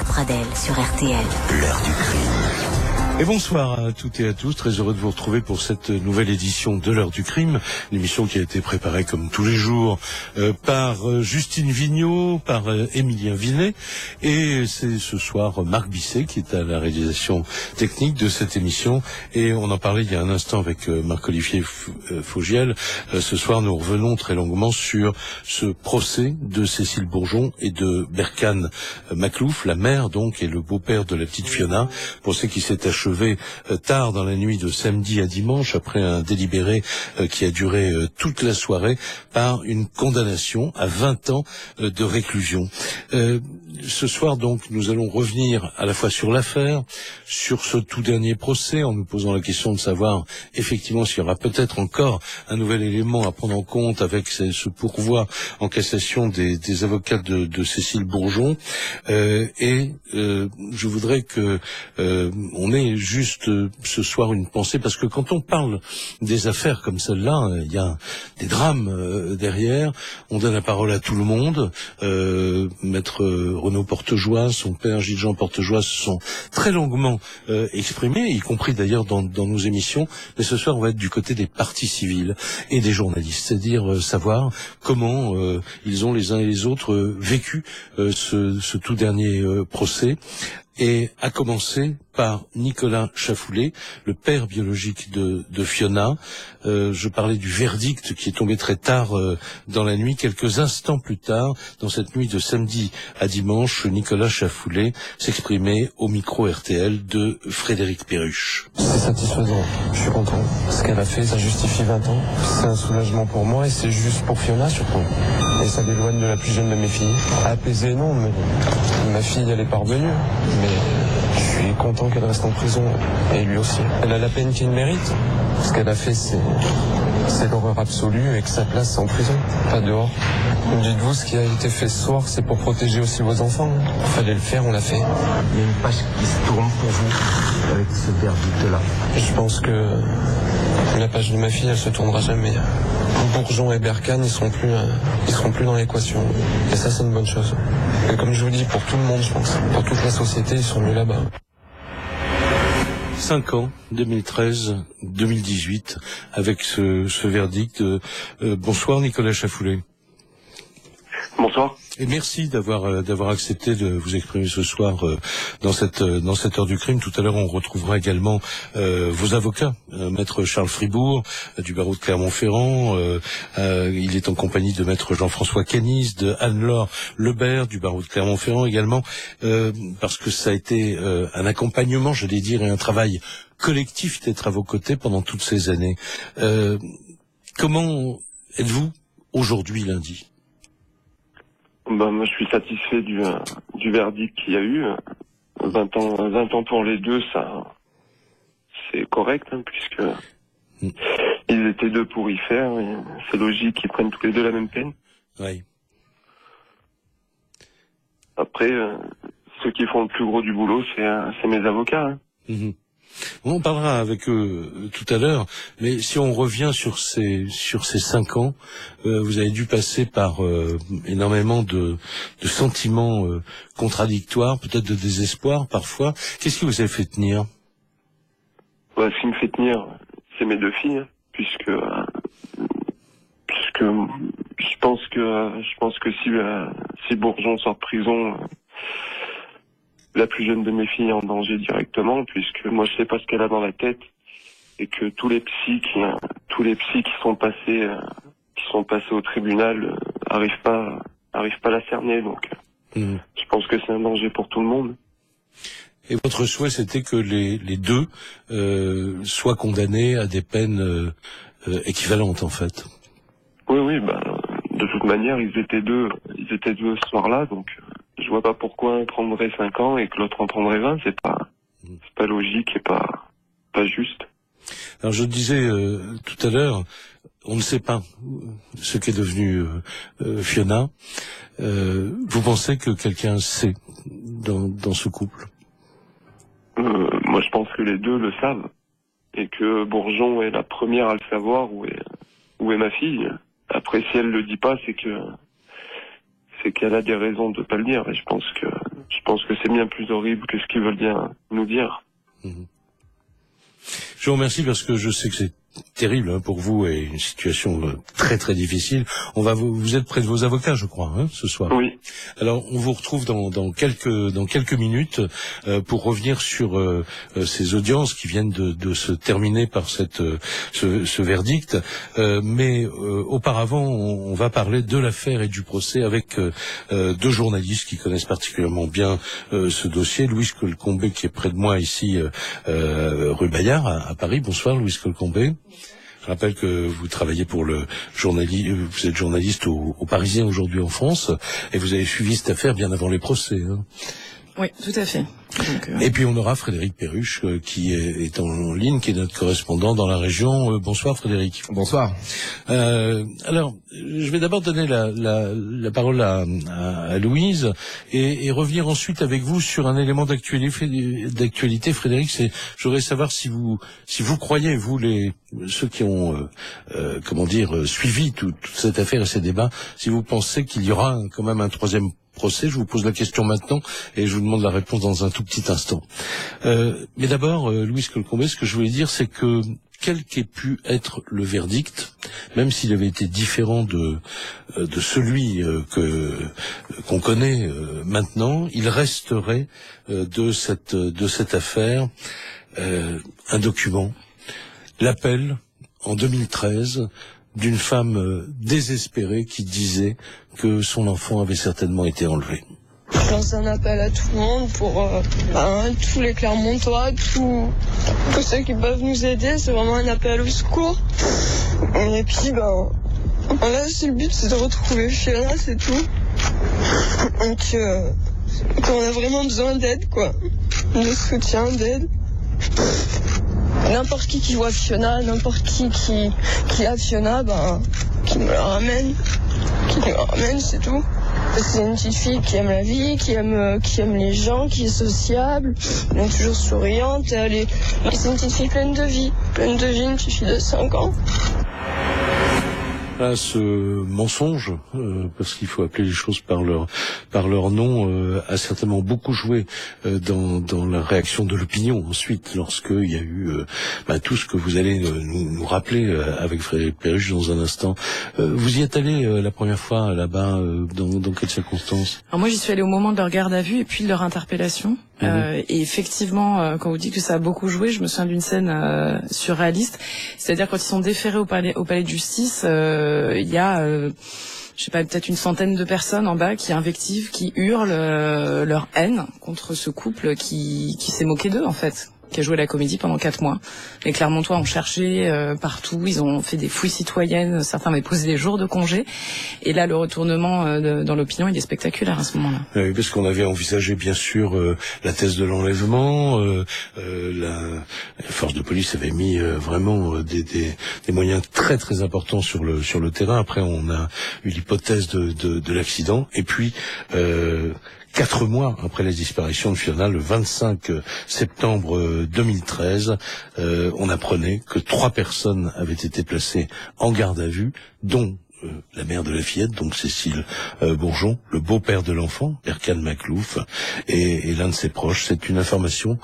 Pradel sur RTL. L'heure du crime. Et bonsoir à toutes et à tous, très heureux de vous retrouver pour cette nouvelle édition de l'heure du crime, l'émission qui a été préparée comme tous les jours par Justine Vignot, par Émilien Vinet, et c'est ce soir Marc Bisset qui est à la réalisation technique de cette émission, et on en parlait il y a un instant avec Marc-Olivier Fogiel. Ce soir nous revenons très longuement sur ce procès de Cécile Bourgeon et de Berkane Makhlouf, la mère donc et le beau-père de la petite Fiona, procès qui s'est achevé tard dans la nuit de samedi à dimanche après un délibéré qui a duré toute la soirée par une condamnation à 20 ans de réclusion. Ce soir donc nous allons revenir à la fois sur l'affaire, sur ce tout dernier procès, en nous posant la question de savoir effectivement s'il y aura peut-être encore un nouvel élément à prendre en compte avec ce pourvoi en cassation des avocats de Cécile Bourgeon, et je voudrais que on ait juste ce soir une pensée, parce que quand on parle des affaires comme celle-là, il y a des drames derrière. On donne la parole à tout le monde. Maître Renaud Portejoie, son père Gilles-Jean Portejoie se sont très longuement exprimés, y compris d'ailleurs dans nos émissions. Mais ce soir, on va être du côté des parties civiles et des journalistes, c'est-à-dire savoir comment ils ont les uns et les autres vécu ce tout dernier procès. Et à commencer par Nicolas Chafoulet, le père biologique de Fiona. Je parlais du verdict qui est tombé très tard dans la nuit. Quelques instants plus tard, dans cette nuit de samedi à dimanche, Nicolas Chafoulet s'exprimait au micro RTL de Frédéric Perruche. C'est satisfaisant, je suis content. Ce qu'elle a fait, ça justifie 20 ans. C'est un soulagement pour moi et c'est juste pour Fiona surtout. Et ça l'éloigne de la plus jeune de mes filles. Apaisé, non, mais ma fille, elle est parvenue. Mais je suis content qu'elle reste en prison, et lui aussi. Elle a la peine qu'il mérite. Ce qu'elle a fait, c'est l'horreur absolue, et que sa place, c'est en prison, pas dehors. Dites-vous, ce qui a été fait ce soir, c'est pour protéger aussi vos enfants. Il fallait le faire, on l'a fait. Il y a une page qui se tourne pour vous avec ce verdict-là. Je pense que la page de ma fille, elle se tournera jamais. Bourgeon et Berkane, ils seront plus dans l'équation. Et ça, c'est une bonne chose. Et comme je vous dis, pour tout le monde, je pense, pour toute la société, ils sont mieux là-bas. 5 ans, 2013-2018, avec ce verdict. Bonsoir Nicolas Chafoulet. Bonsoir. Et merci d'avoir accepté de vous exprimer ce soir dans cette heure du crime. Tout à l'heure, on retrouvera également vos avocats, maître Charles Fribourg du barreau de Clermont-Ferrand. Il est en compagnie de maître Jean-François Canis, de Anne-Laure Lebert du barreau de Clermont-Ferrand également, parce que ça a été un accompagnement, j'allais dire, et un travail collectif d'être à vos côtés pendant toutes ces années. Comment êtes-vous aujourd'hui, lundi ? Moi, je suis satisfait du verdict qu'il y a eu. 20 ans pour les deux, ça, c'est correct, puisque ils étaient deux pour y faire. Et c'est logique qu'ils prennent tous les deux la même peine. Oui. Après, ceux qui font le plus gros du boulot, c'est mes avocats. Mmh. On parlera avec eux tout à l'heure, mais si on revient sur ces 5 ans, vous avez dû passer par énormément de sentiments contradictoires, peut-être de désespoir parfois. Qu'est-ce qui vous a fait tenir ? Ce qui me fait tenir, c'est mes deux filles, puisque je pense que si Bourgeon sort de prison, la plus jeune de mes filles est en danger directement, puisque moi je sais pas ce qu'elle a dans la tête, et que tous les psys qui sont passés au tribunal arrivent pas à la cerner, donc je pense que c'est un danger pour tout le monde. Et votre souhait, c'était que les deux soient condamnés à des peines équivalentes, en fait. Oui, de toute manière, ils étaient deux ce soir-là, donc je vois pas pourquoi un prendrait 5 ans et que l'autre en prendrait 20, c'est pas logique et pas juste. Alors je disais tout à l'heure, on ne sait pas ce qu'est devenu Fiona. Vous pensez que quelqu'un sait dans ce couple ? Moi je pense que les deux le savent, et que Bourgeon est la première à le savoir où est ma fille. Après, si elle le dit pas, c'est c'est qu'elle a des raisons de pas le dire. Et je pense que c'est bien plus horrible que ce qu'ils veulent bien nous dire. Je vous remercie parce que je sais que c'est terrible pour vous et une situation très très difficile. Vous êtes près de vos avocats, je crois, ce soir. Oui. Alors on vous retrouve dans quelques minutes pour revenir sur ces audiences qui viennent de se terminer par ce verdict. Mais auparavant, on va parler de l'affaire et du procès avec deux journalistes qui connaissent particulièrement bien ce dossier. Louise Colcombé qui est près de moi ici, rue Bayard à Paris. Bonsoir Louise Colcombé. Je rappelle que vous travaillez pour vous êtes journaliste au Parisien aujourd'hui en France, et vous avez suivi cette affaire bien avant les procès. Oui, tout à fait. Donc, Et puis on aura Frédéric Perruche qui est en ligne, qui est notre correspondant dans la région. Bonsoir Frédéric. Bonsoir. Alors, je vais d'abord donner la parole à Louise et revenir ensuite avec vous sur un élément d'actualité. Frédéric, je voudrais savoir si vous croyez, vous ceux qui ont suivi toute cette affaire et ces débats, si vous pensez qu'il y aura quand même un troisième procès. Je vous pose la question maintenant et je vous demande la réponse dans un tout petit instant. Mais d'abord, Louise Colcombé, ce que je voulais dire, c'est que quel qu'ait pu être le verdict, même s'il avait été différent de celui qu'on connaît maintenant, il resterait de cette affaire un document, l'appel en 2013 d'une femme désespérée qui disait que son enfant avait certainement été enlevé. Je lance un appel à tout le monde pour tous les Clermontois, tous ceux qui peuvent nous aider. C'est vraiment un appel au secours. Et puis, là, c'est le but, c'est de retrouver Fiona, c'est tout. Donc, qu'on a vraiment besoin d'aide, quoi. De soutien, d'aide. N'importe qui voit Fiona, n'importe qui a Fiona, qui me la ramène. Qui me la ramène, c'est tout. C'est une petite fille qui aime la vie, qui aime les gens, qui est sociable, elle est toujours souriante. C'est une petite fille pleine de vie, une petite fille de 5 ans. À ce mensonge, parce qu'il faut appeler les choses par leur nom, a certainement beaucoup joué dans la réaction de l'opinion ensuite, lorsqu'il y a eu tout ce que vous allez nous rappeler avec Frédéric Perruche dans un instant. Vous y êtes allé la première fois là-bas, dans quelles circonstances? Alors moi j'y suis allée au moment de leur garde à vue et puis de leur interpellation. Et effectivement, quand vous dites que ça a beaucoup joué, je me souviens d'une scène surréaliste. C'est-à-dire quand ils sont déférés au palais de justice, il y a, peut-être une centaine de personnes en bas qui invectivent, qui hurlent leur haine contre ce couple qui s'est moqué d'eux en fait, qui a joué la comédie pendant 4 mois. Les Clermontois ont cherché partout, ils ont fait des fouilles citoyennes, certains avaient posé des jours de congé. Et là, le retournement dans l'opinion, il est spectaculaire à ce moment-là. Oui, parce qu'on avait envisagé bien sûr la thèse de l'enlèvement. La force de police avait mis vraiment des moyens très très importants sur le terrain. Après, on a eu l'hypothèse de l'accident. Et puis 4 mois après la disparition de Fiona, le 25 septembre 2013, on apprenait que 3 personnes avaient été placées en garde à vue, dont la mère de la fillette, donc Cécile Bourgeon, le beau-père de l'enfant, Berkane Maklouf, et l'un de ses proches. C'est une information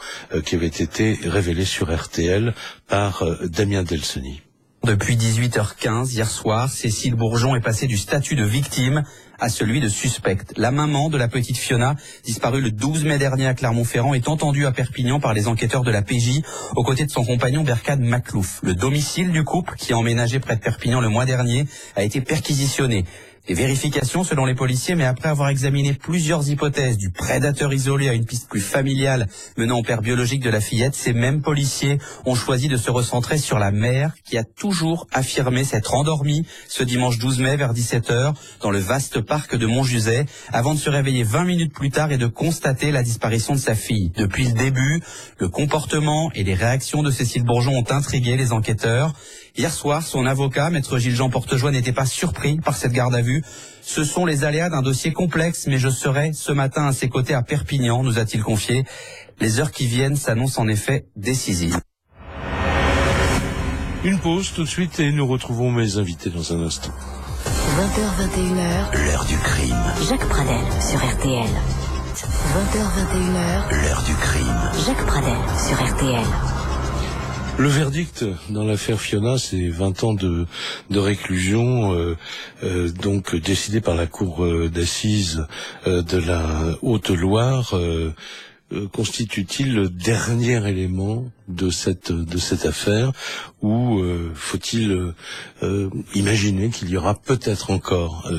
qui avait été révélée sur RTL par Damien Delseny. Depuis 18h15 hier soir, Cécile Bourgeon est passée du statut de victime à celui de suspecte. La maman de la petite Fiona, disparue le 12 mai dernier à Clermont-Ferrand, est entendue à Perpignan par les enquêteurs de la PJ aux côtés de son compagnon Berkane Maklouf. Le domicile du couple, qui a emménagé près de Perpignan le mois dernier, a été perquisitionné. Des vérifications selon les policiers, mais après avoir examiné plusieurs hypothèses, du prédateur isolé à une piste plus familiale menant au père biologique de la fillette, ces mêmes policiers ont choisi de se recentrer sur la mère qui a toujours affirmé s'être endormie ce dimanche 12 mai vers 17h dans le vaste parc de Montjuset avant de se réveiller 20 minutes plus tard et de constater la disparition de sa fille. Depuis le début, le comportement et les réactions de Cécile Bourgeon ont intrigué les enquêteurs. Hier soir, son avocat, maître Gilles-Jean Portejoie, n'était pas surpris par cette garde à vue. Ce sont les aléas d'un dossier complexe, mais je serai ce matin à ses côtés à Perpignan, nous a-t-il confié. Les heures qui viennent s'annoncent en effet décisives. Une pause tout de suite et nous retrouvons mes invités dans un instant. 20h-21h, l'heure du crime. Jacques Pradel sur RTL. 20h-21h, l'heure du crime. Jacques Pradel sur RTL. Le verdict dans l'affaire Fiona, c'est 20 ans de réclusion, donc décidé par la cour d'assises de la Haute-Loire. Constitue-t-il le dernier élément de cette affaire, ou faut-il imaginer qu'il y aura peut-être encore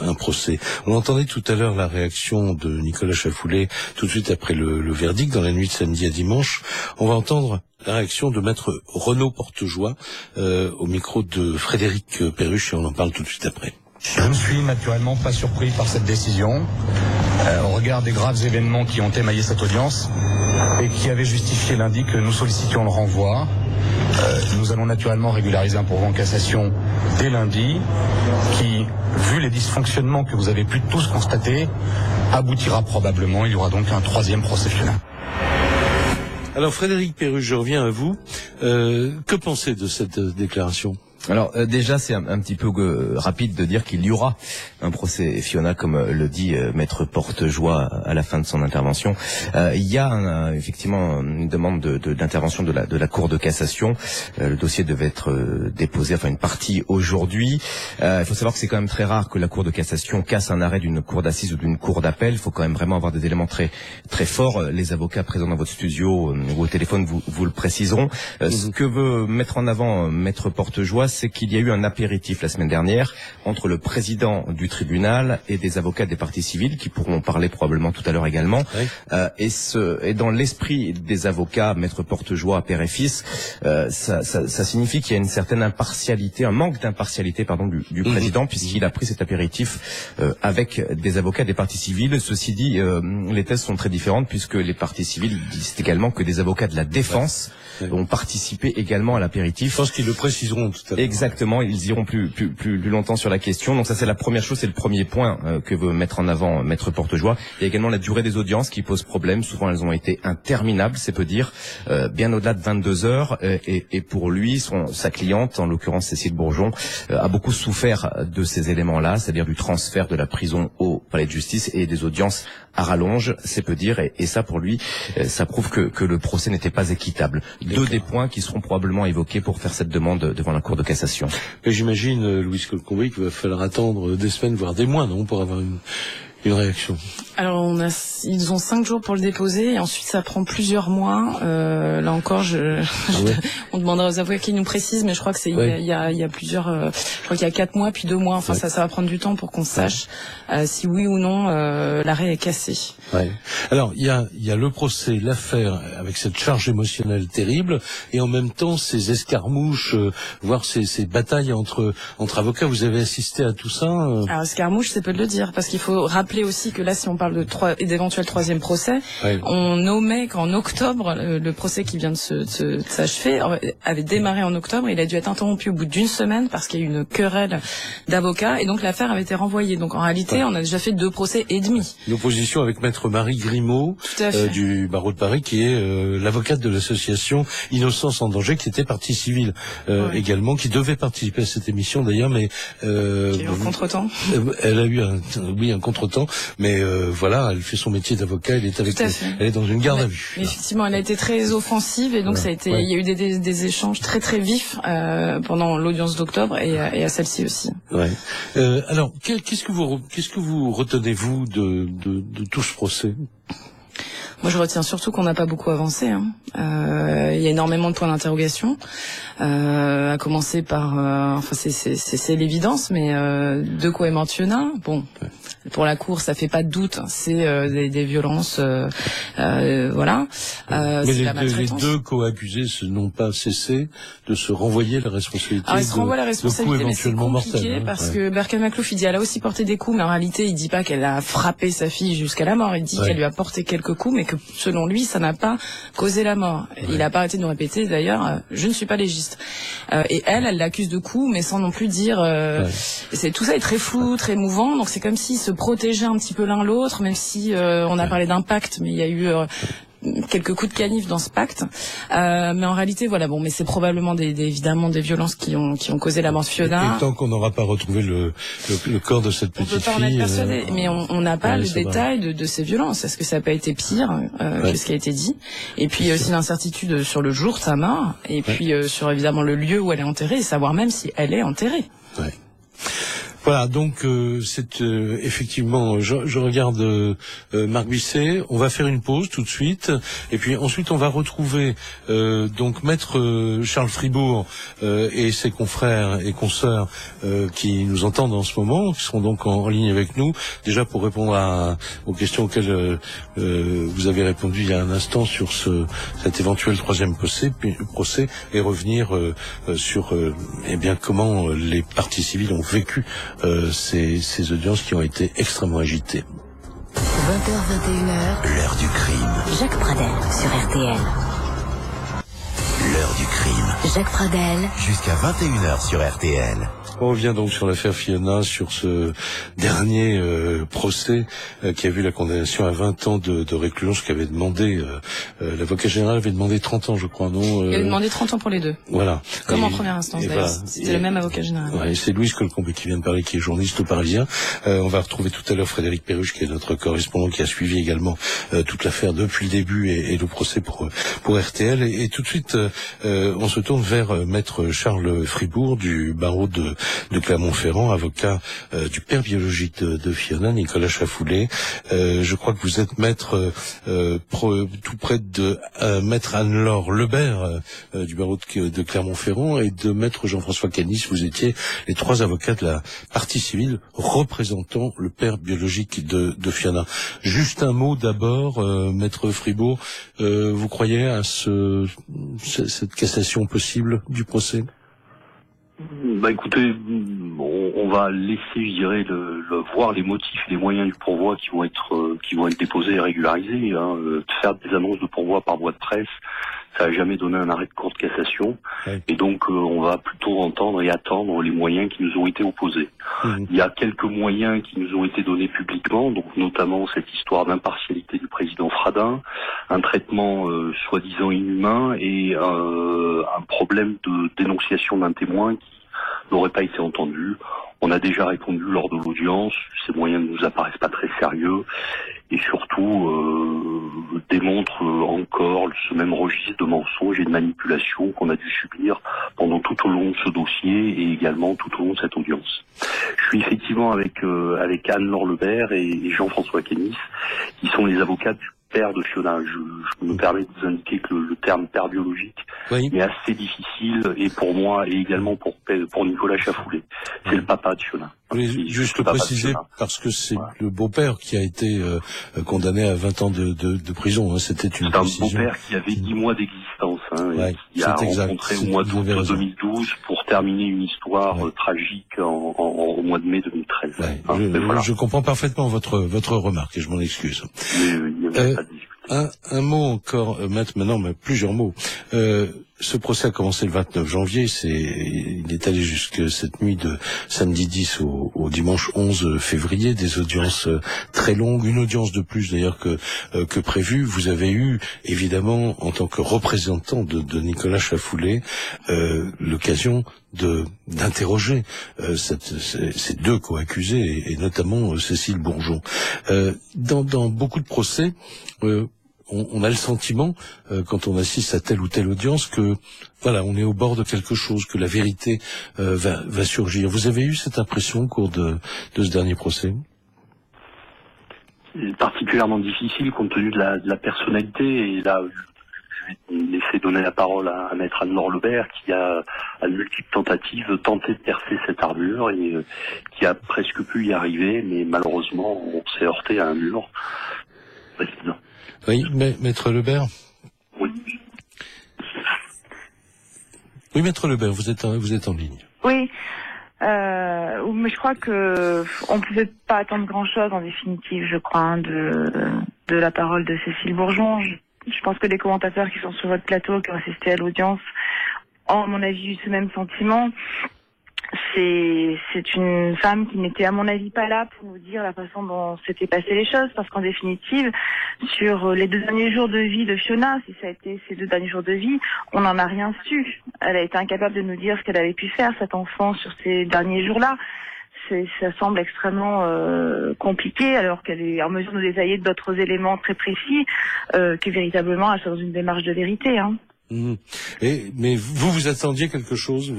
un procès? On entendait tout à l'heure la réaction de Nicolas Chafoulet tout de suite après le verdict, dans la nuit de samedi à dimanche. On va entendre la réaction de maître Renaud Portejoie au micro de Frédéric Perruche, et on en parle tout de suite après. Je ne suis naturellement pas surpris par cette décision, au regard des graves événements qui ont émaillé cette audience et qui avaient justifié lundi que nous sollicitions le renvoi. Nous allons naturellement régulariser un pourvoi en cassation dès lundi, qui, vu les dysfonctionnements que vous avez pu tous constater, aboutira probablement. Il y aura donc un troisième procès Fiona. Alors Frédéric Perruche, je reviens à vous. Que pensez de cette déclaration ? Alors déjà c'est un petit peu rapide de dire qu'il y aura un procès Fiona, comme le dit maître Portejoie à la fin de son intervention. Il y a effectivement une demande d'intervention de la Cour de cassation. Le dossier devait être déposé, enfin une partie aujourd'hui. Il faut savoir que c'est quand même très rare que la Cour de cassation casse un arrêt d'une cour d'assises ou d'une cour d'appel. Il faut quand même vraiment avoir des éléments très très forts. Les avocats présents dans votre studio ou au téléphone vous le préciseront. Ce que veut mettre en avant maître Portejoie, c'est qu'il y a eu un apéritif la semaine dernière entre le président du tribunal et des avocats des parties civiles, qui pourront parler probablement tout à l'heure également. Oui. Et dans l'esprit des avocats, maître Portejoie, père et fils, ça signifie qu'il y a une certaine impartialité, un manque d'impartialité, du président, puisqu'il a pris cet apéritif avec des avocats des parties civiles. Ceci dit, les thèses sont très différentes, puisque les parties civiles disent également que des avocats de la défense ont participé également à l'apéritif. Je pense qu'ils le préciseront tout à l'heure. Exactement, ils iront plus longtemps sur la question. Donc ça, c'est la première chose, c'est le premier point que veut mettre en avant maître Portejoie. Il y a également la durée des audiences qui pose problème. Souvent, elles ont été interminables, c'est peu dire, bien au-delà de 22 heures. Et pour lui, sa cliente, en l'occurrence Cécile Bourgeon, a beaucoup souffert de ces éléments-là, c'est-à-dire du transfert de la prison au palais de justice et des audiences à rallonge, c'est peu dire. Et ça, pour lui, ça prouve que le procès n'était pas équitable. Deux des points qui seront probablement évoqués pour faire cette demande devant la Cour de cassation. Mais j'imagine, Louise Colcombe, qu'il va falloir attendre des semaines, voire des mois, non, pour avoir une réaction. Alors ils ont 5 jours pour le déposer, et ensuite ça prend plusieurs mois. Là encore, on demandera aux avocats qui nous précisent, mais je crois que il y a plusieurs. Je crois qu'il y a 4 mois puis 2 mois. Enfin, ça va prendre du temps pour qu'on sache si oui ou non l'arrêt est cassé. Ouais. Alors il y a le procès, l'affaire avec cette charge émotionnelle terrible, et en même temps ces escarmouches, voire ces batailles entre avocats. Vous avez assisté à tout ça Alors escarmouche, c'est peu de le dire, parce qu'il faut rappeler aussi que là, si on parle d'éventuel troisième procès, on omet qu'en octobre, le procès qui vient de s'achever avait démarré en octobre. Il a dû être interrompu au bout d'une semaine parce qu'il y a eu une querelle d'avocats, et donc l'affaire avait été renvoyée. Donc en réalité, on a déjà fait 2 procès et demi. Une opposition avec maître Marie Grimaud du barreau de Paris, qui est l'avocate de l'association Innocence en danger, qui était partie civile également, qui devait participer à cette émission d'ailleurs, mais qui a eu un contretemps. Elle a eu un contretemps, mais voilà, elle fait son métier d'avocat, elle est dans une garde à vue. Mais effectivement, elle a été très offensive, et donc il y a eu des échanges très très vifs pendant l'audience d'octobre et à celle-ci aussi. Ouais. Alors, qu'est-ce que vous retenez vous de tout ce procès? Moi, je retiens surtout qu'on n'a pas beaucoup avancé. Il y a énormément de points d'interrogation, à commencer par, c'est l'évidence, mais de quoi est morte Fiona? Bon, pour la Cour, ça fait pas de doute. C'est des violences, voilà. Mais les deux co-accusés n'ont pas cessé de se renvoyer la responsabilité. Alors, ils se renvoient la responsabilité, mais c'est compliqué mortel, parce que Berkane Maklouf, il dit elle a aussi porté des coups, mais en réalité, il dit pas qu'elle a frappé sa fille jusqu'à la mort. Il dit qu'elle lui a porté quelques coups, mais que selon lui, ça n'a pas causé la mort. Il a pas arrêté de nous répéter, d'ailleurs, je ne suis pas légiste. Et elle l'accuse de coups, mais sans non plus dire. Tout ça est très flou, très mouvant. Donc c'est comme s'ils se protégeaient un petit peu l'un l'autre, même si on a parlé d'impact, mais il y a eu quelques coups de canif dans ce pacte, mais en réalité, voilà, bon, mais c'est probablement évidemment des violences qui ont causé la mort de Fiona. Et tant qu'on n'aura pas retrouvé le corps de cette petite fille, on peut pas en être persuadé, mais on n'a pas le détail de ces violences. Est-ce que ça n'a pas été pire que ce qui a été dit? Et puis aussi l'incertitude sur le jour de sa mort, et puis sur évidemment le lieu où elle est enterrée, et savoir même si elle est enterrée. Ouais. Voilà, donc c'est effectivement, je regarde Marc Bisset. On va faire une pause tout de suite, et puis ensuite on va retrouver donc Maître Charles Fribourg et ses confrères et consoeurs qui nous entendent en ce moment, qui seront donc en ligne avec nous, déjà pour répondre aux questions auxquelles vous avez répondu il y a un instant sur cet éventuel troisième procès, et revenir sur eh bien comment les parties civiles ont vécu ces audiences qui ont été extrêmement agitées. 20h-21h, l'heure du crime. Jacques Pradel sur RTL. L'heure du crime. Jacques Pradel. Jusqu'à 21h sur RTL. On revient donc sur l'affaire Fiona, sur ce dernier procès qui a vu la condamnation à 20 ans de réclusion, ce qu'avait demandé l'avocat général avait demandé 30 ans, je crois, non Il avait demandé 30 ans pour les deux. Voilà. Comme en première instance, d'ailleurs. C'était le même avocat général. Ouais, c'est Louise Colcombé qui vient de parler, qui est journaliste au Parisien. On va retrouver tout à l'heure Frédéric Perruche, qui est notre correspondant, qui a suivi également toute l'affaire depuis le début et le procès pour RTL. Et tout de suite, on se tourne vers Maître Charles Fribourg du barreau de Clermont-Ferrand, avocat du père biologique de Fiona, Nicolas Chafoulet. Je crois que vous êtes maître tout près de maître Anne-Laure Lebert du barreau de Clermont-Ferrand, et de maître Jean-François Canis. Vous étiez les trois avocats de la partie civile représentant le père biologique de Fiona. Juste un mot d'abord, maître Fribourg, vous croyez à cette cassation possible du procès? Bah écoutez, on va laisser, je dirais, voir les motifs et les moyens du pourvoi qui vont être déposés et régularisés. Faire des annonces de pourvoi par voie de presse, ça n'a jamais donné un arrêt de cour de cassation. Ouais. Et donc on va plutôt entendre et attendre les moyens qui nous ont été opposés. Il y a quelques moyens qui nous ont été donnés publiquement, donc notamment cette histoire d'impartialité du président Fradin, un traitement soi-disant inhumain et un problème de dénonciation d'un témoin qui n'aurait pas été entendu. On a déjà répondu lors de l'audience, ces moyens ne nous apparaissent pas très sérieux et surtout démontrent encore ce même registre de mensonges et de manipulation qu'on a dû subir pendant tout au long de ce dossier et également tout au long de cette audience. Je suis effectivement avec Anne-Laure Lebert et Jean-François Canis, qui sont les avocats du père de Fiona. Je me permets de vous indiquer que le terme père biologique est assez difficile, et pour moi et également pour Nicolas Chafoulet. C'est le papa de Fiona. Juste le préciser, parce que c'est le beau-père qui a été condamné à 20 ans de prison. Hein. C'était une précision. C'est un beau-père qui avait 10 mois d'existence, et qui a rencontré au mois d'août 2012 pour terminer une histoire tragique au mois de mai 2013. Je comprends parfaitement votre remarque et je m'en excuse. Un mot encore, maintenant, mais plusieurs mots. Ce procès a commencé le 29 janvier, il est allé jusque cette nuit de samedi 10 au dimanche 11 février, des audiences très longues, une audience de plus d'ailleurs que prévu. Vous avez eu, évidemment, en tant que représentant de Nicolas Chafoulet, l'occasion d'interroger ces deux co-accusés et notamment Cécile Bourgeon. Dans beaucoup de procès, on a le sentiment, quand on assiste à telle ou telle audience, que voilà, on est au bord de quelque chose, que la vérité va surgir. Vous avez eu cette impression au cours de ce dernier procès? C'est particulièrement difficile compte tenu de la personnalité, et là je vais laisser donner la parole à maître Anne-Laure Lebert, qui a à de multiples tentatives tenté de percer cette armure et qui a presque pu y arriver, mais malheureusement on s'est heurté à un mur. Oui, maître Lebert. Oui. Oui, maître Lebert, vous êtes en ligne. Oui. Mais je crois que on pouvait pas attendre grand-chose en définitive, je crois, de la parole de Cécile Bourgeon. Je pense que les commentateurs qui sont sur votre plateau, qui ont assisté à l'audience, ont, à mon avis, eu ce même sentiment. c'est une femme qui n'était à mon avis pas là pour nous dire la façon dont s'étaient passées les choses, parce qu'en définitive, sur les 2 derniers jours de vie de Fiona, si ça a été ces 2 derniers jours de vie, on n'en a rien su. Elle a été incapable de nous dire ce qu'elle avait pu faire, cette enfant, sur ces derniers jours-là. Ça semble extrêmement compliqué, alors qu'elle est en mesure de nous détailler d'autres éléments très précis, que véritablement elle soit dans une démarche de vérité. Hein. Mais vous attendiez quelque chose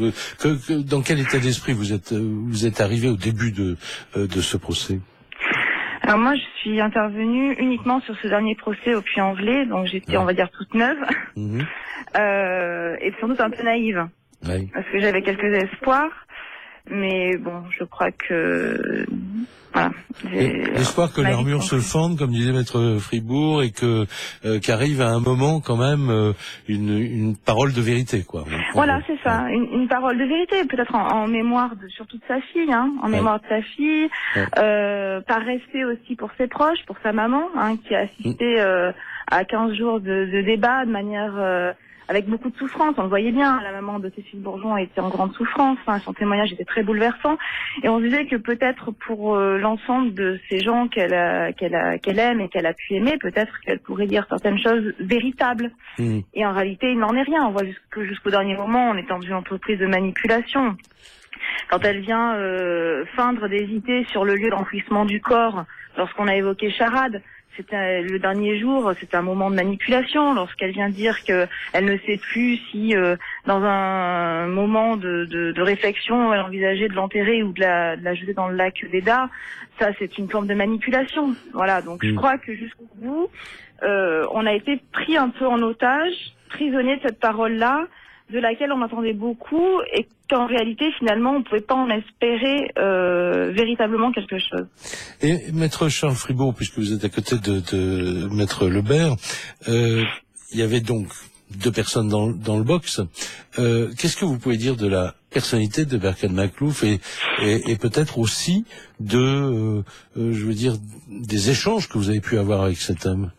dans quel état d'esprit vous êtes arrivé au début de ce procès? Alors moi, je suis intervenue uniquement sur ce dernier procès au Puy-en-Velay, donc j'étais, on va dire, toute neuve, et sans doute un peu naïve, parce que j'avais quelques espoirs, mais bon, je crois que... Voilà. L'espoir que l'armure se fende, comme disait Maître Fribourg, et qu'arrive à un moment quand même une parole de vérité, quoi. Voilà, c'est ça, une parole de vérité, peut-être en mémoire surtout de sa fille, en mémoire de sa fille, par respect aussi pour ses proches, pour sa maman, qui a assisté à 15 jours de débat de manière avec beaucoup de souffrance. On le voyait bien, la maman de Cécile Bourgeon était en grande souffrance, son témoignage était très bouleversant, et on se disait que peut-être pour l'ensemble de ces gens qu'elle aime et qu'elle a pu aimer, peut-être qu'elle pourrait dire certaines choses véritables. Et en réalité, il n'en est rien. On voit jusqu'au dernier moment, on est dans une entreprise de manipulation. Quand elle vient feindre d'hésiter sur le lieu d'enfouissement du corps, lorsqu'on a évoqué charade, c'était le dernier jour, c'était un moment de manipulation. Lorsqu'elle vient dire que elle ne sait plus si dans un moment de réflexion, elle envisageait de l'enterrer ou de la jeter dans le lac d'Eda, ça c'est une forme de manipulation. Voilà, donc je crois que jusqu'au bout, on a été pris un peu en otage, prisonnier de cette parole-là, de laquelle on entendait beaucoup, et qu'en réalité, finalement, on ne pouvait pas en espérer véritablement quelque chose. Et Maître Charles Fribourg, puisque vous êtes à côté de Maître Lebert, il y avait donc 2 personnes dans le box. Qu'est-ce que vous pouvez dire de la personnalité de Berkane Makhlouf et peut-être aussi je veux dire, des échanges que vous avez pu avoir avec cet homme?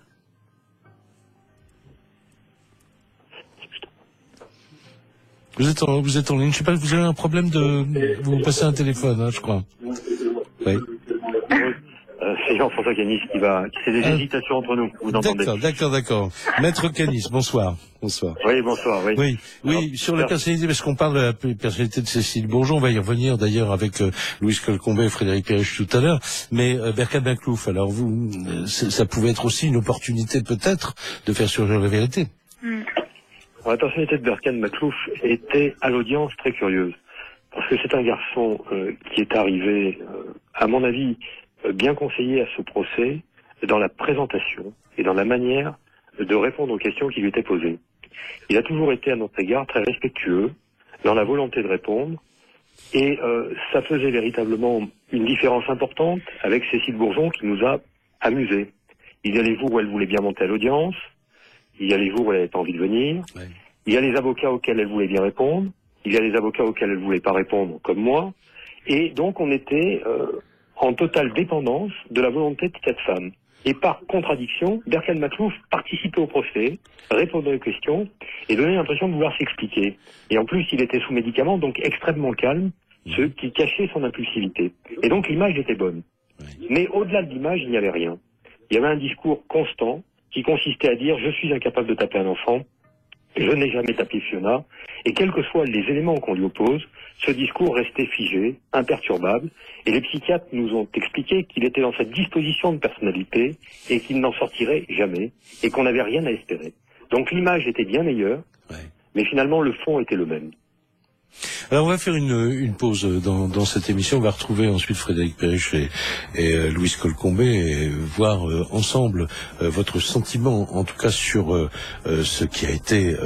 Vous êtes en ligne, je sais pas, vous avez un problème vous passez un téléphone, je crois. Oui. C'est Jean-François Canis qui c'est des hésitations entre nous, vous entendez. D'accord. Maître Canis, bonsoir. Oui, bonsoir, oui. Oui, sur la personnalité, parce qu'on parle de la personnalité de Cécile Bourgeon, on va y revenir d'ailleurs avec Louise Colcombet et Frédéric Perriche tout à l'heure, mais Berkane Makhlouf, alors ça pouvait être aussi une opportunité peut-être de faire surgir la vérité. La personnalité de Berkane Makhlouf était à l'audience très curieuse, parce que c'est un garçon qui est arrivé, à mon avis, bien conseillé à ce procès dans la présentation et dans la manière de répondre aux questions qui lui étaient posées. Il a toujours été à notre égard très respectueux dans la volonté de répondre, et ça faisait véritablement une différence importante avec Cécile Bourgeon qui nous a amusés. Il y a les jours où elle voulait bien monter à l'audience, il y a les jours où elle avait envie de venir, il y a les avocats auxquels elle voulait bien répondre, il y a les avocats auxquels elle voulait pas répondre, comme moi, et donc on était en totale dépendance de la volonté de cette femme. Et par contradiction, Berkane Makhlouf participait au procès, répondait aux questions, et donnait l'impression de vouloir s'expliquer. Et en plus, il était sous médicaments, donc extrêmement calme, ce qui cachait son impulsivité. Et donc l'image était bonne. Mais au-delà de l'image, il n'y avait rien. Il y avait un discours constant, qui consistait à dire « je suis incapable de taper un enfant », je n'ai jamais tapé Fiona, et quels que soient les éléments qu'on lui oppose, ce discours restait figé, imperturbable, et les psychiatres nous ont expliqué qu'il était dans cette disposition de personnalité, et qu'il n'en sortirait jamais, et qu'on n'avait rien à espérer. Donc l'image était bien meilleure, mais finalement le fond était le même. Alors on va faire une pause dans cette émission, on va retrouver ensuite Frédéric Perriche et Louise Colcombet et voir ensemble votre sentiment, en tout cas sur ce qui a été,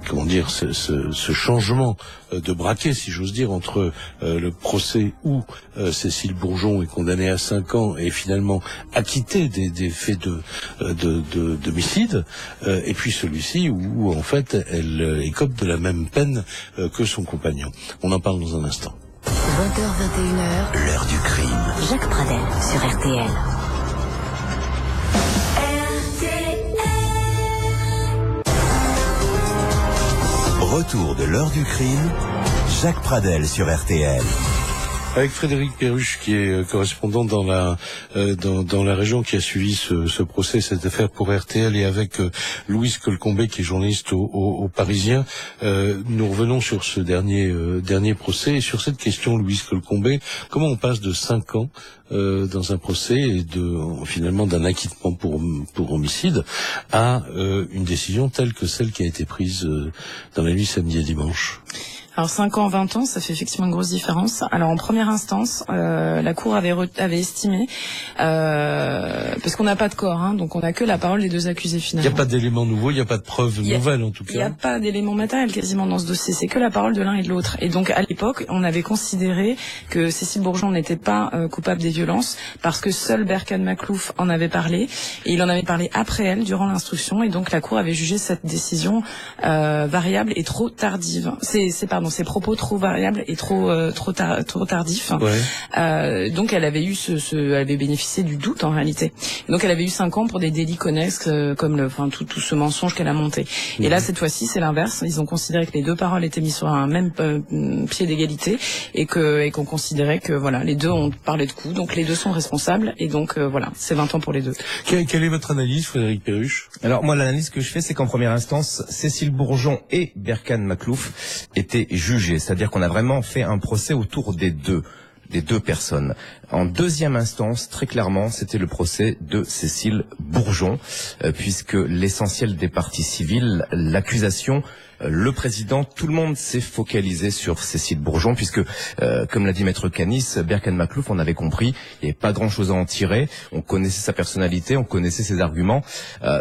comment dire, ce changement de braquet, si j'ose dire, entre le procès où Cécile Bourgeon est condamnée à 5 ans et finalement acquittée des faits d'homicide, et puis celui-ci où en fait elle écope de la même peine que son compagnon. On en parle dans un instant. 20h, 21h, l'heure du crime. Jacques Pradel sur RTL. Retour de l'heure du crime Jacques Pradel sur RTL. Avec Frédéric Perruche, qui est correspondant dans la région, qui a suivi ce procès, cette affaire pour RTL, et avec Louise Colcombet, qui est journaliste au Parisien. Nous revenons sur ce dernier procès, et sur cette question, Louise Colcombet, comment on passe de 5 ans dans un procès et finalement d'un acquittement pour homicide à une décision telle que celle qui a été prise dans la nuit samedi et dimanche? Alors 5 ans, 20 ans, ça fait effectivement une grosse différence. Alors en première instance, la Cour avait estimé, parce qu'on n'a pas de corps, donc on n'a que la parole des 2 accusés finalement. Il n'y a pas d'éléments nouveaux, il n'y a pas de preuves nouvelles en tout cas. Il n'y a pas d'éléments matériels quasiment dans ce dossier, c'est que la parole de l'un et de l'autre. Et donc à l'époque, on avait considéré que Cécile Bourgeon n'était pas coupable des violences parce que seul Berkane Makhlouf en avait parlé, et il en avait parlé après elle, durant l'instruction, et donc la Cour avait jugé cette décision variable et trop tardive. Ses propos trop variables et trop tardifs. Ouais. Donc elle avait elle avait bénéficié du doute en réalité. Et donc elle avait eu 5 ans pour des délits connexes comme tout ce mensonge qu'elle a monté. Et là cette fois-ci c'est l'inverse. Ils ont considéré que les 2 paroles étaient mises sur un même pied d'égalité et qu'on considérait que voilà, les 2 ont parlé de coups, donc les 2 sont responsables, et donc voilà, c'est 20 ans pour les 2. Quelle est votre analyse, Frédéric Perruche? Alors moi, l'analyse que je fais, c'est qu'en première instance, Cécile Bourgeon et Berkane Makhlouf étaient jugés, c'est-à-dire qu'on a vraiment fait un procès autour des deux personnes. En deuxième instance, très clairement, c'était le procès de Cécile Bourgeon, puisque l'essentiel des parties civiles, l'accusation, le président, tout le monde s'est focalisé sur Cécile Bourgeon, puisque, comme l'a dit Maître Canis, Berkane Makhlouf, on avait compris, il n'y avait pas grand-chose à en tirer, on connaissait sa personnalité, on connaissait ses arguments,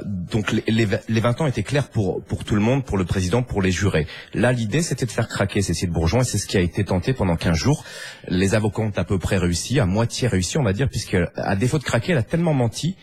donc les 20 ans étaient clairs pour tout le monde, pour le président, pour les jurés. Là, l'idée, c'était de faire craquer Cécile Bourgeon, et c'est ce qui a été tenté pendant 15 jours. Les avocats ont à peu près réussi, à moitié réussi, on va dire, puisqu'à défaut de craquer, elle a tellement menti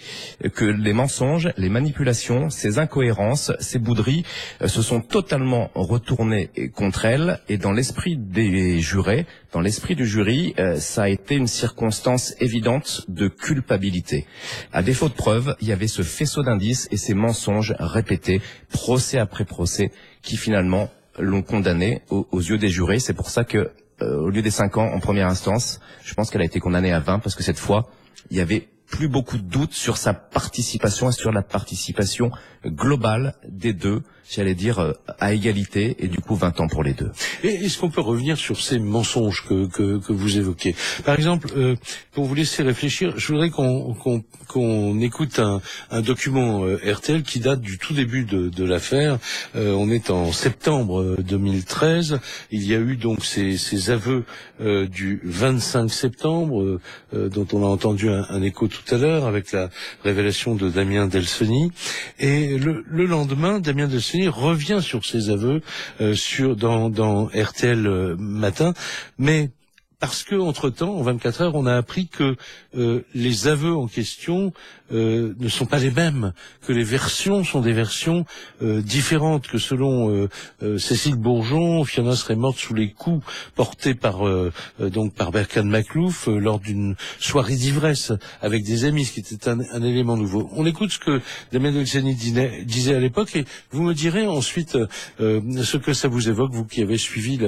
que les mensonges, les manipulations, ses incohérences, ses bouderies se sont totalement retournés contre elle, et dans l'esprit des jurés, dans l'esprit du jury, ça a été une circonstance évidente de culpabilité. À défaut de preuves, il y avait ce faisceau d'indices et ces mensonges répétés, procès après procès, qui finalement l'ont condamnée aux yeux des jurés. C'est pour ça que, au lieu des 5 ans en première instance, je pense qu'elle a été condamnée à 20, parce que cette fois, il y avait plus beaucoup de doutes sur sa participation et sur la participation globale des 2, j'allais dire à égalité, et du coup 20 ans pour les 2. Et est-ce qu'on peut revenir sur ces mensonges que vous évoquez? Par exemple, pour vous laisser réfléchir, je voudrais qu'on écoute un document RTL qui date du tout début de l'affaire. On est en septembre 2013. Il y a eu donc ces aveux du 25 septembre dont on a entendu un écho tout à l'heure avec la révélation de Damien Delceni. Et le lendemain, Damien Delceni revient sur ses aveux dans RTL Matin, mais parce que entre-temps, en 24 heures, on a appris que les aveux en question ne sont pas les mêmes, que les versions sont des versions différentes, que selon Cécile Bourgeon, Fiona serait morte sous les coups portés par Berkane Makhlouf lors d'une soirée d'ivresse avec des amis, ce qui était un élément nouveau. On écoute ce que Damien Delceni disait à l'époque, et vous me direz ensuite ce que ça vous évoque, vous qui avez suivi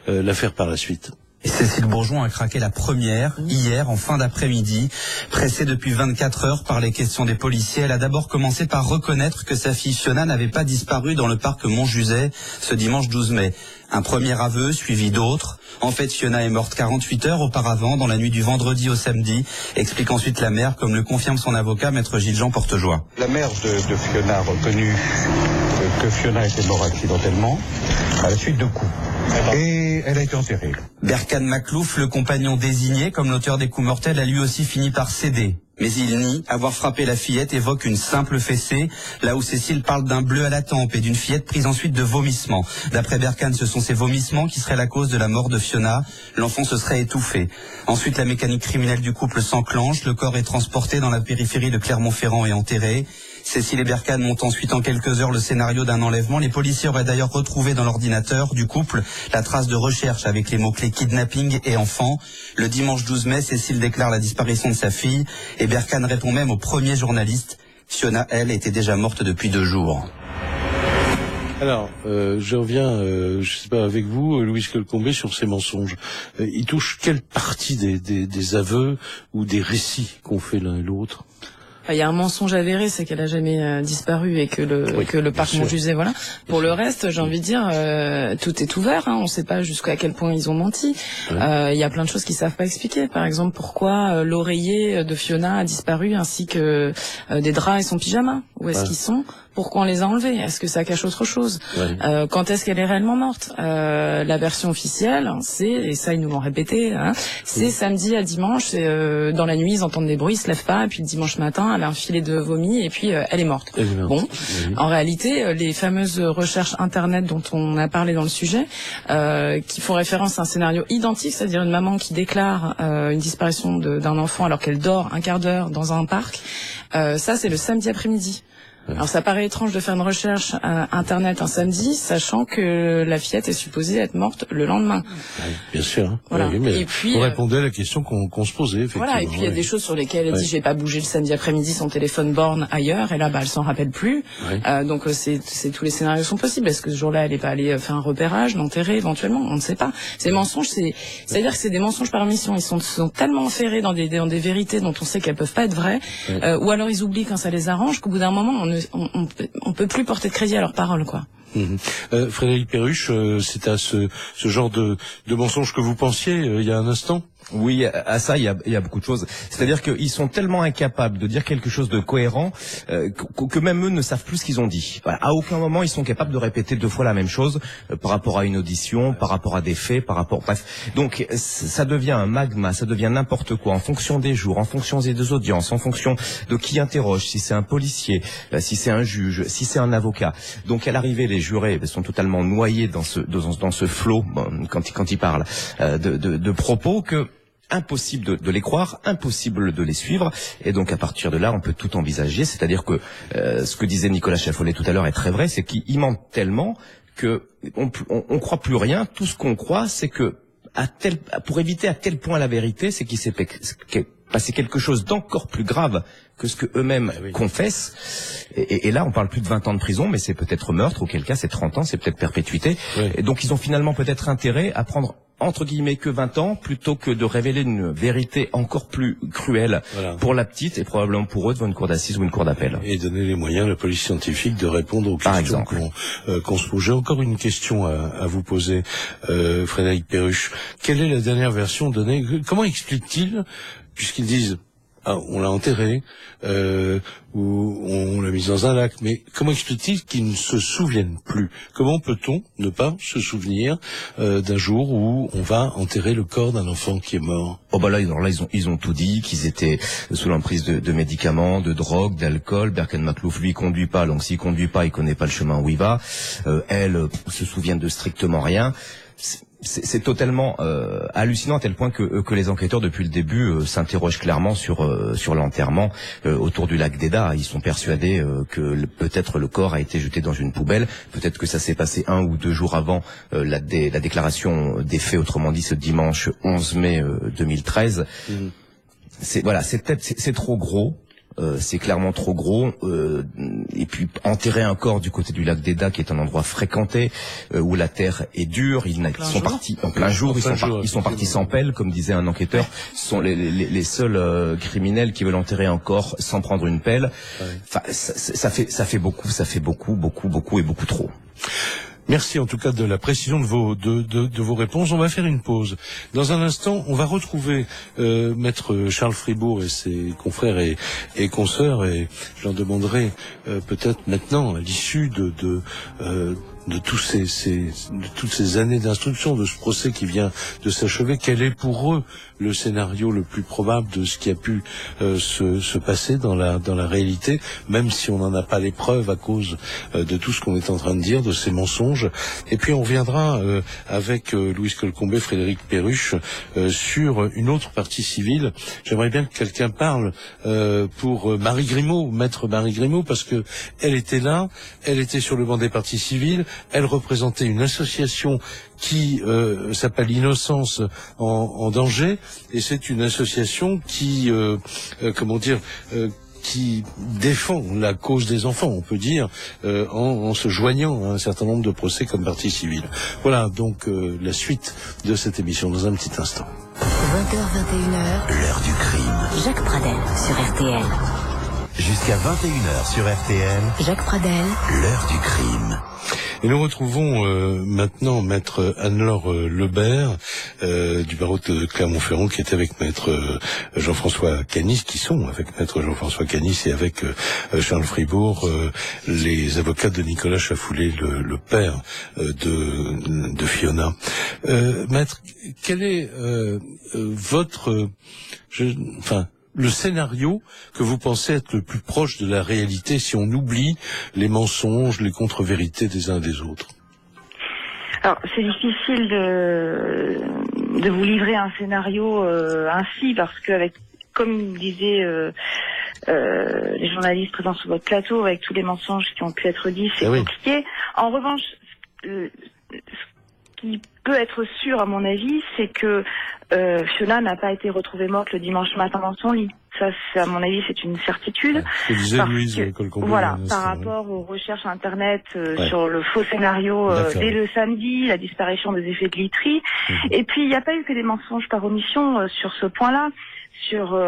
l'affaire par la suite. Cécile Bourgeon a craqué la première, hier, en fin d'après-midi. Pressée depuis 24 heures par les questions des policiers, elle a d'abord commencé par reconnaître que sa fille Fiona n'avait pas disparu dans le parc Montjuset ce dimanche 12 mai. Un premier aveu, suivi d'autres. En fait, Fiona est morte 48 heures auparavant, dans la nuit du vendredi au samedi, explique ensuite la mère, comme le confirme son avocat, maître Gilles-Jean Portejoie. La mère de Fiona a reconnu que Fiona était morte accidentellement à la suite de coups. Et elle a été enterrée. Berkane Makhlouf, le compagnon désigné comme l'auteur des coups mortels, a lui aussi fini par céder. Mais il nie avoir frappé la fillette, évoque une simple fessée, là où Cécile parle d'un bleu à la tempe et d'une fillette prise ensuite de vomissements. D'après Berkane, ce sont ces vomissements qui seraient la cause de la mort de Fiona. L'enfant se serait étouffé. Ensuite, la mécanique criminelle du couple s'enclenche, le corps est transporté dans la périphérie de Clermont-Ferrand et enterré. Cécile et Berkane montent ensuite en quelques heures le scénario d'un enlèvement. Les policiers auraient d'ailleurs retrouvé dans l'ordinateur du couple la trace de recherche avec les mots-clés kidnapping et enfant. Le dimanche 12 mai, Cécile déclare la disparition de sa fille et Berkane répond même au premier journaliste. Fiona, elle, était déjà morte depuis 2 jours. Alors, je reviens, je sais pas avec vous, Louise Colcombé, sur ces mensonges. Ils touchent quelle partie des aveux ou des récits qu'ont fait l'un et l'autre? Il y a un mensonge avéré, c'est qu'elle a jamais disparu et que le parc Montjuset, voilà. Pour le reste, j'ai envie de dire, tout est ouvert. On ne sait pas jusqu'à quel point ils ont menti. Il y a plein de choses qu'ils savent pas expliquer. Par exemple, pourquoi l'oreiller de Fiona a disparu, ainsi que des draps et son pyjama. Où est-ce qu'ils sont? Pourquoi on les a enlevés? Est-ce que ça cache autre chose? Quand est-ce qu'elle est réellement morte? La version officielle, c'est, et ça ils nous l'ont répété, c'est samedi à dimanche, c'est dans la nuit ils entendent des bruits, ils se lèvent pas, et puis le dimanche matin elle a un filet de vomi et puis elle est morte. Bon, en réalité les fameuses recherches internet dont on a parlé dans le sujet, qui font référence à un scénario identique, c'est-à-dire une maman qui déclare une disparition d'un enfant alors qu'elle dort un quart d'heure dans un parc, ça c'est le samedi après-midi. Alors ça paraît étrange de faire une recherche internet un samedi, sachant que la fillette est supposée être morte le lendemain. Oui, bien sûr. Voilà. Oui, mais et puis, on répondait à la question qu'on se posait, effectivement. Voilà, et puis il y a des choses sur lesquelles elle dit j'ai pas bougé le samedi après-midi, son téléphone borne ailleurs, et là elle s'en rappelle plus. Donc c'est tous les scénarios sont possibles. Est-ce que ce jour-là elle est pas allée faire un repérage, l'enterrer éventuellement? On ne sait pas. Ces mensonges, c'est-à-dire que c'est des mensonges par mission. Ils sont tellement enferrés dans des vérités dont on sait qu'elles peuvent pas être vraies, ou alors ils oublient quand ça les arrange, qu'au bout d'un moment on peut plus porter de crédit à leurs paroles, quoi. Frédéric Perruche, c'est à ce genre de mensonges que vous pensiez il y a un instant? Oui, à ça, il y a beaucoup de choses. C'est-à-dire qu'ils sont tellement incapables de dire quelque chose de cohérent que même eux ne savent plus ce qu'ils ont dit. Voilà. À aucun moment, ils sont capables de répéter 2 fois la même chose par rapport à une audition, par rapport à des faits, bref. Donc, ça devient un magma, ça devient n'importe quoi en fonction des jours, en fonction des audiences, en fonction de qui interroge, si c'est un policier, si c'est un juge, si c'est un avocat. Donc, à l'arrivée, les jurés sont totalement noyés dans ce flot quand ils parlent de propos que impossible de les croire, impossible de les suivre, et donc à partir de là on peut tout envisager, c'est-à-dire que ce que disait Nicolas Chaffolet tout à l'heure est très vrai, c'est qu'ils mentent tellement que on croit plus rien. Tout ce qu'on croit, c'est que pour éviter à tel point la vérité, c'est qu'il s'est passé quelque chose d'encore plus grave que ce que eux-mêmes confessent. Et là, on parle plus de 20 ans de prison, mais c'est peut-être meurtre, auquel cas c'est 30 ans, c'est peut-être perpétuité. Et donc ils ont finalement peut-être intérêt à prendre entre guillemets que 20 ans plutôt que de révéler une vérité encore plus cruelle pour la petite et probablement pour eux devant une cour d'assises ou une cour d'appel. Et donner les moyens à la police scientifique de répondre aux questions qu'on se pose. J'ai encore une question à vous poser, Frédéric Perruche. Quelle est la dernière version donnée? Comment explique-t-il, puisqu'ils disent on l'a enterré, ou on l'a mis dans un lac, mais comment explique-t-il qu'ils ne se souviennent plus? Comment peut-on ne pas se souvenir d'un jour où on va enterrer le corps d'un enfant qui est mort? Ils ont tout dit, qu'ils étaient sous l'emprise de médicaments, de drogue, d'alcool. Berken Maklouf, lui, conduit pas, donc s'il conduit pas, il connaît pas le chemin où il va. Elle se souvient de strictement rien. C'est totalement hallucinant à tel point que les enquêteurs depuis le début s'interrogent clairement sur l'enterrement autour du lac d'Eda. Ils sont persuadés que peut-être le corps a été jeté dans une poubelle, peut-être que ça s'est passé 1 ou 2 jours avant la déclaration des faits, autrement dit ce dimanche 11 mai 2013. C'est trop gros. C'est clairement trop gros, et puis enterrer un corps du côté du lac d'Eda, qui est un endroit fréquenté, où la terre est dure. Ils sont partis en plein jour, ils sont partis sans pelle, comme disait un enquêteur. Ce sont les seuls criminels qui veulent enterrer un corps sans prendre une pelle. Enfin, ça fait beaucoup et beaucoup trop. Merci en tout cas de la précision de vos réponses. On va faire une pause. Dans un instant, on va retrouver maître Charles Fribourg et ses confrères et consoeurs, et je leur demanderai peut-être maintenant, à l'issue de toutes ces années d'instruction, de ce procès qui vient de s'achever, quel est pour eux le scénario le plus probable de ce qui a pu se passer dans la réalité, même si on n'en a pas les preuves à cause de tout ce qu'on est en train de dire, de ces mensonges. Et puis on reviendra avec Louise Colcombé, Frédéric Perruche, sur une autre partie civile. J'aimerais bien que quelqu'un parle pour Marie Grimaud, maître Marie Grimaud, parce que elle était là, elle était sur le banc des parties civiles. Elle représentait une association qui s'appelle Innocence en danger, et c'est une association qui qui défend la cause des enfants, on peut dire, en se joignant à un certain nombre de procès comme partie civile. Voilà donc la suite de cette émission dans un petit instant. 20h, 21h, L'heure du crime. Jacques Pradel sur RTL. Jusqu'à 21h sur RTL. Jacques Pradel, L'heure du crime. Et nous retrouvons maintenant maître Anne-Laure Lebert du barreau de Clermont-Ferrand, qui est avec maître Jean-François Canis, qui sont avec maître Jean-François Canis et avec Charles Fribourg, les avocats de Nicolas Chafoulet, le père de Fiona. Maître, quel est le scénario que vous pensez être le plus proche de la réalité si on oublie les mensonges, les contre-vérités des uns des autres? Alors, c'est difficile de vous livrer un scénario ainsi, parce que comme disaient les journalistes présents sur votre plateau, avec tous les mensonges qui ont pu être dits, c'est compliqué. En revanche, ce qui peut être sûr, à mon avis, c'est que Fiona n'a pas été retrouvée morte le dimanche matin dans son lit. Ça, à mon avis, c'est une certitude. Ce que disait Louise Colcombet. Voilà, par rapport aux recherches internet sur le faux scénario dès le samedi, la disparition des effets de literie. Et puis, il n'y a pas eu que des mensonges par omission sur ce point-là,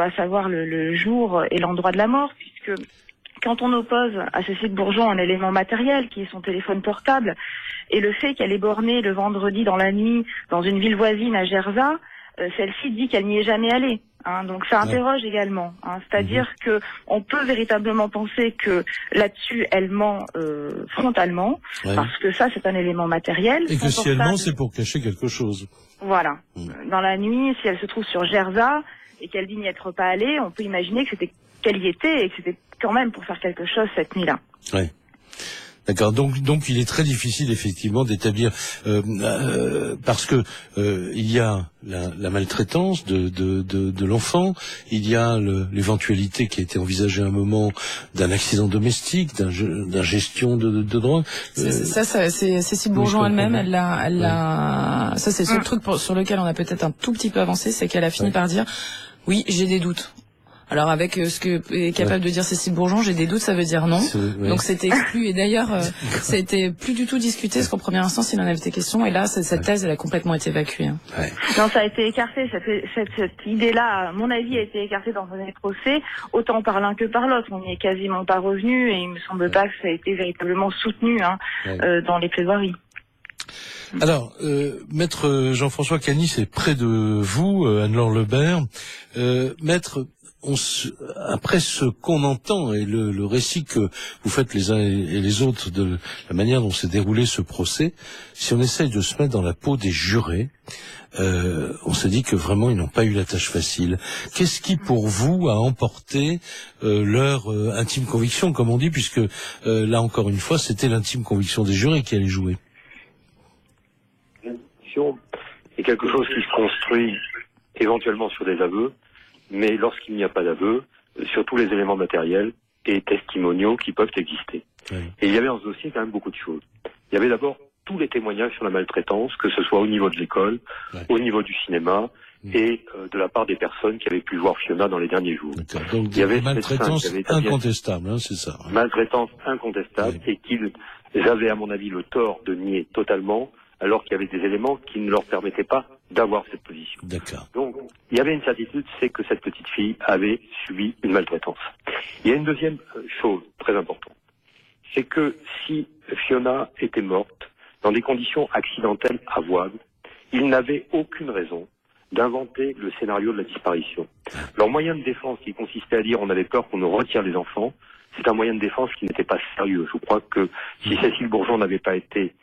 à savoir le jour et l'endroit de la mort, puisque quand on oppose à Cécile Bourgeon un élément matériel, qui est son téléphone portable, et le fait qu'elle est bornée le vendredi dans la nuit dans une ville voisine à Gerza, celle-ci dit qu'elle n'y est jamais allée. Donc ça interroge également. C'est-à-dire que on peut véritablement penser que là-dessus elle ment frontalement, parce que ça c'est un élément matériel. Et que si elle ment, c'est pour cacher quelque chose. Voilà. Dans la nuit, si elle se trouve sur Gerza et qu'elle dit n'y être pas allée, on peut imaginer que qu'elle y était et que c'était quand même pour faire quelque chose cette nuit-là. Ouais. D'accord. Donc il est très difficile effectivement d'établir parce que il y a la maltraitance de l'enfant, il y a l'éventualité qui a été envisagée à un moment d'un accident domestique, d'un gestion de drogue. Ça c'est Cécile Bourgeon elle-même, elle l'a. Ça c'est ce truc sur lequel on a peut-être un tout petit peu avancé, c'est qu'elle a fini par dire oui, j'ai des doutes. Alors avec ce que est capable de dire Cécile Bourgeon, j'ai des doutes, ça veut dire non. Donc c'était exclu. Et d'ailleurs, ça a été plus du tout discuté, parce qu'en première instance, il en avait été question. Et là, cette thèse, elle a complètement été évacuée. Non, ça a été écarté. Cette idée-là, à mon avis, a été écartée dans un procès, autant par l'un que par l'autre. On n'y est quasiment pas revenu, et il me semble pas que ça a été véritablement soutenu dans les plaidoiries. Alors, maître Jean-François Canis est près de vous, Anne-Laure Lebert. Maître, après ce qu'on entend et le récit que vous faites les uns et les autres de la manière dont s'est déroulé ce procès, si on essaye de se mettre dans la peau des jurés, on se dit que vraiment ils n'ont pas eu la tâche facile. Qu'est-ce qui pour vous a emporté leur intime conviction, comme on dit, puisque là encore une fois c'était l'intime conviction des jurés qui allait jouer? C'est quelque chose qui se construit éventuellement sur des aveux, mais lorsqu'il n'y a pas d'aveu, sur tous les éléments matériels et testimoniaux qui peuvent exister. Et il y avait dans ce dossier quand même beaucoup de choses. Il y avait d'abord tous les témoignages sur la maltraitance, que ce soit au niveau de l'école, au niveau du cinéma, et de la part des personnes qui avaient pu voir Fiona dans les derniers jours. Donc il y avait maltraitance incontestable, c'est ça. Maltraitance incontestable, et qu'ils avaient à mon avis le tort de nier totalement, alors qu'il y avait des éléments qui ne leur permettaient pas d'avoir cette position. Donc, il y avait une certitude, c'est que cette petite fille avait subi une maltraitance. Il y a une deuxième chose très importante, c'est que si Fiona était morte dans des conditions accidentelles avouables, il n'avait aucune raison d'inventer le scénario de la disparition. Leur moyen de défense qui consistait à dire on avait peur qu'on nous retire les enfants, c'est un moyen de défense qui n'était pas sérieux. Je crois que si Cécile Bourgeon n'avait pas été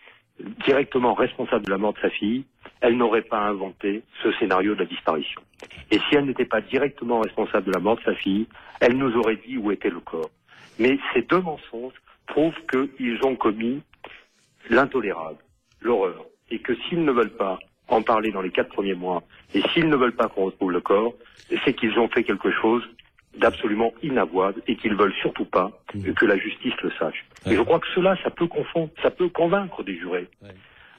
directement responsable de la mort de sa fille, elle n'aurait pas inventé ce scénario de la disparition. Et si elle n'était pas directement responsable de la mort de sa fille, elle nous aurait dit où était le corps. Mais ces deux mensonges prouvent qu'ils ont commis l'intolérable, l'horreur, et que s'ils ne veulent pas en parler dans les 4 premiers mois, et s'ils ne veulent pas qu'on retrouve le corps, c'est qu'ils ont fait quelque chose d'absolument inavouable et qu'ils veulent surtout pas que la justice le sache. Et je crois que cela, ça peut convaincre des jurés.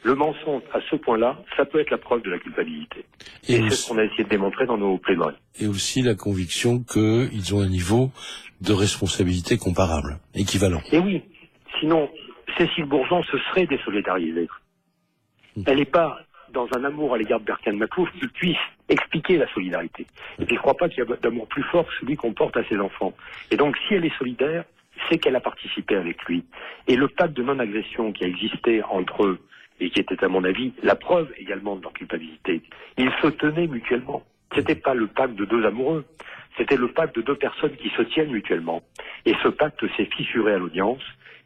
Le mensonge, à ce point-là, ça peut être la preuve de la culpabilité. Et c'est ce qu'on a essayé de démontrer dans nos plaidoiries. Et aussi la conviction qu'ils ont un niveau de responsabilité comparables, équivalents. Et oui, sinon, Cécile Bourgeon se serait désolidarisée. Elle n'est pas dans un amour à l'égard de Berkane Makhlouf qui puisse expliquer la solidarité. Et puis je ne crois pas qu'il y a d'amour plus fort que celui qu'on porte à ses enfants. Et donc si elle est solidaire, c'est qu'elle a participé avec lui. Et le pacte de non-agression qui a existé entre eux, et qui était à mon avis la preuve également de leur culpabilité, ils se tenaient mutuellement. C'était pas le pacte de deux amoureux, c'était le pacte de deux personnes qui se tiennent mutuellement. Et ce pacte s'est fissuré à l'audience,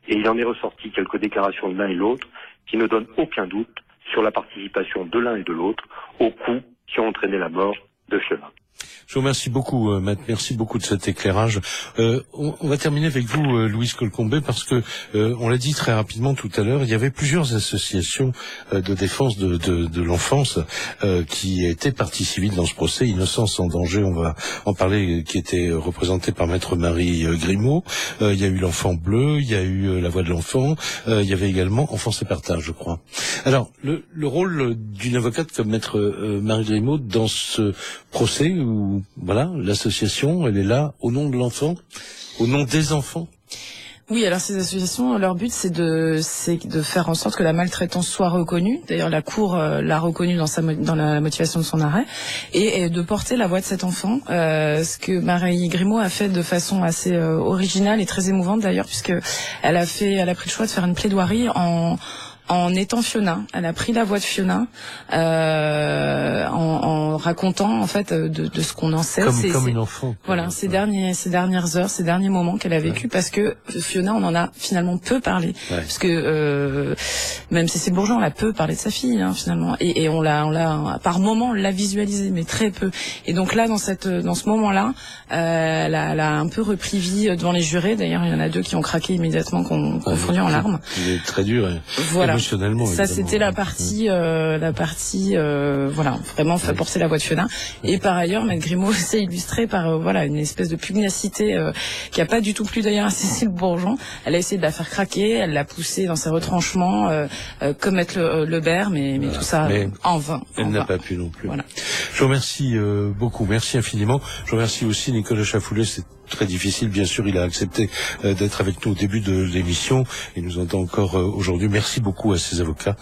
et il en est ressorti quelques déclarations de l'un et l'autre qui ne donnent aucun doute sur la participation de l'un et de l'autre aux coups qui ont entraîné la mort de Fiona. Je vous remercie beaucoup, Matt. Merci beaucoup de cet éclairage. On va terminer avec vous, Louise Colcombet, parce que on l'a dit très rapidement tout à l'heure, il y avait plusieurs associations de défense de l'enfance qui étaient partie civile dans ce procès. Innocence en danger, on va en parler, qui était représentée par Maître Marie Grimaud. Il y a eu l'Enfant bleu, il y a eu La Voix de l'enfant, il y avait également Enfance et partage, je crois. Alors, le rôle d'une avocate comme Maître Marie Grimaud dans ce procès, où voilà, l'association, elle est là au nom de l'enfant, au nom des enfants. Oui, alors ces associations, leur but c'est de faire en sorte que la maltraitance soit reconnue. D'ailleurs, la Cour l'a reconnue dans la motivation de son arrêt, et de porter la voix de cet enfant. Ce que Marie Grimaud a fait de façon assez originale et très émouvante d'ailleurs, puisque elle a pris le choix de faire une plaidoirie en étant Fiona. Elle a pris la voix de Fiona en racontant en fait de ce qu'on en sait. Comme une enfant. Voilà, ces dernières heures, ces derniers moments qu'elle a vécu, parce que Fiona, on en a finalement peu parlé, parce que même Cécile Bourgeon, elle a peu parlé de sa fille finalement, et on l'a par moment on l'a visualisé, mais très peu. Et donc là, dans ce moment-là, elle a un peu repris vie devant les jurés. D'ailleurs, il y en a deux qui ont craqué immédiatement, qui ont fondu en larmes. Il est très dur. Voilà. Émotionnellement, ça c'était la partie voilà, vraiment fait porter la voix de Fiona. Et par ailleurs, Maître Grimaud s'est illustré par voilà, une espèce de pugnacité qui a pas du tout plu d'ailleurs à Cécile Bourgeon. Elle a essayé de la faire craquer, elle l'a poussée dans ses retranchements comme Maître Lebert, mais tout ça en vain. Elle n'a pas pu non plus. Voilà. Je vous remercie beaucoup, merci infiniment. Je remercie aussi Nicolas Chafoulet. C'est très difficile, bien sûr, il a accepté d'être avec nous au début de l'émission et nous entend encore aujourd'hui. Merci beaucoup à ses avocats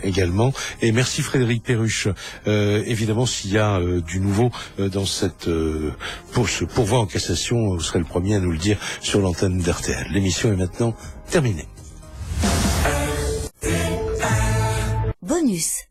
également, et merci Frédéric Perruche. Évidemment, s'il y a du nouveau dans cette pour ce pourvoi en cassation, vous serez le premier à nous le dire sur l'antenne d'RTL. L'émission est maintenant terminée. Bonus.